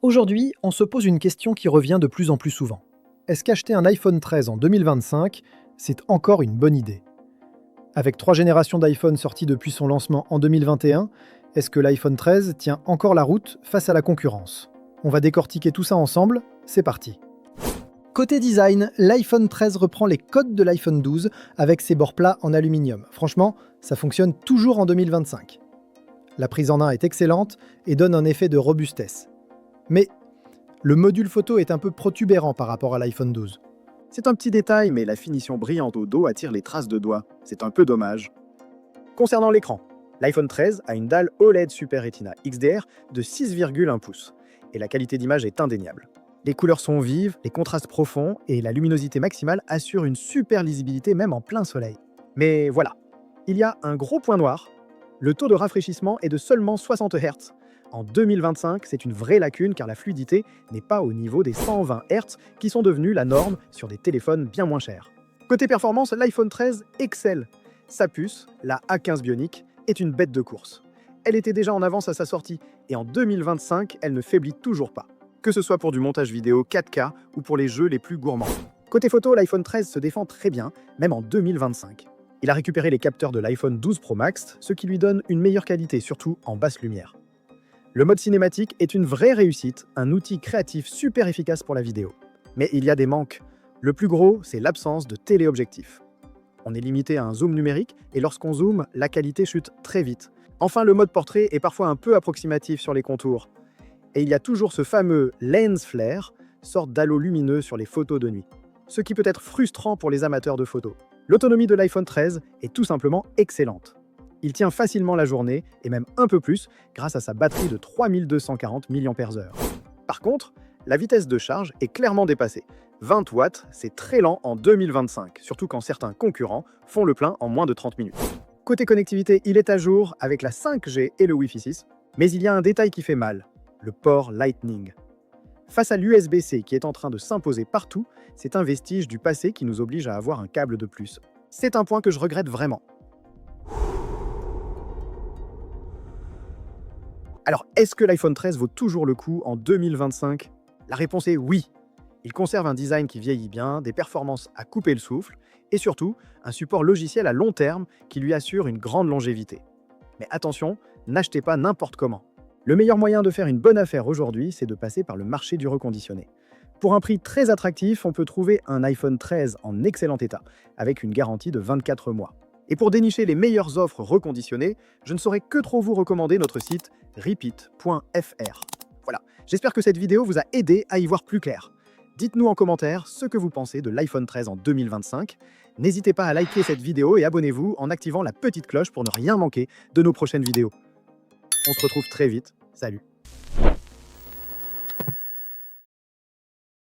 Aujourd'hui, on se pose une question qui revient de plus en plus souvent. Est-ce qu'acheter un iPhone 13 en 2025, c'est encore une bonne idée? Avec 3 générations d'iPhone sorties depuis son lancement en 2021, est-ce que l'iPhone 13 tient encore la route face à la concurrence? On va décortiquer tout ça ensemble, c'est parti. Côté design, l'iPhone 13 reprend les codes de l'iPhone 12 avec ses bords plats en aluminium. Franchement, ça fonctionne toujours en 2025. La prise en main est excellente et donne un effet de robustesse. Mais le module photo est un peu protubérant par rapport à l'iPhone 12. C'est un petit détail, mais la finition brillante au dos attire les traces de doigts. C'est un peu dommage. Concernant l'écran, l'iPhone 13 a une dalle OLED Super Retina XDR de 6,1 pouces, et la qualité d'image est indéniable. Les couleurs sont vives, les contrastes profonds, et la luminosité maximale assure une super lisibilité même en plein soleil. Mais voilà, il y a un gros point noir. Le taux de rafraîchissement est de seulement 60 Hz. En 2025, c'est une vraie lacune car la fluidité n'est pas au niveau des 120 Hz qui sont devenus la norme sur des téléphones bien moins chers. Côté performance, l'iPhone 13 excelle. Sa puce, la A15 Bionic, est une bête de course. Elle était déjà en avance à sa sortie et en 2025, elle ne faiblit toujours pas. Que ce soit pour du montage vidéo 4K ou pour les jeux les plus gourmands. Côté photo, l'iPhone 13 se défend très bien, même en 2025. Il a récupéré les capteurs de l'iPhone 12 Pro Max, ce qui lui donne une meilleure qualité, surtout en basse lumière. Le mode cinématique est une vraie réussite, un outil créatif super efficace pour la vidéo. Mais il y a des manques. Le plus gros, c'est l'absence de téléobjectif. On est limité à un zoom numérique et lorsqu'on zoome, la qualité chute très vite. Enfin, le mode portrait est parfois un peu approximatif sur les contours. Et il y a toujours ce fameux lens flare, sorte d'halo lumineux sur les photos de nuit. Ce qui peut être frustrant pour les amateurs de photos. L'autonomie de l'iPhone 13 est tout simplement excellente. Il tient facilement la journée, et même un peu plus, grâce à sa batterie de 3240 mAh. Par contre, la vitesse de charge est clairement dépassée. 20 watts, c'est très lent en 2025, surtout quand certains concurrents font le plein en moins de 30 minutes. Côté connectivité, il est à jour avec la 5G et le Wi-Fi 6, mais il y a un détail qui fait mal, le port Lightning. Face à l'USB-C qui est en train de s'imposer partout, c'est un vestige du passé qui nous oblige à avoir un câble de plus. C'est un point que je regrette vraiment. Alors, est-ce que l'iPhone 13 vaut toujours le coup en 2025? La réponse est oui. Il conserve un design qui vieillit bien, des performances à couper le souffle, et surtout, un support logiciel à long terme qui lui assure une grande longévité. Mais attention, n'achetez pas n'importe comment. Le meilleur moyen de faire une bonne affaire aujourd'hui, c'est de passer par le marché du reconditionné. Pour un prix très attractif, on peut trouver un iPhone 13 en excellent état, avec une garantie de 24 mois. Et pour dénicher les meilleures offres reconditionnées, je ne saurais que trop vous recommander notre site repeat.fr. Voilà, j'espère que cette vidéo vous a aidé à y voir plus clair. Dites-nous en commentaire ce que vous pensez de l'iPhone 13 en 2025. N'hésitez pas à liker cette vidéo et abonnez-vous en activant la petite cloche pour ne rien manquer de nos prochaines vidéos. On se retrouve très vite. Salut!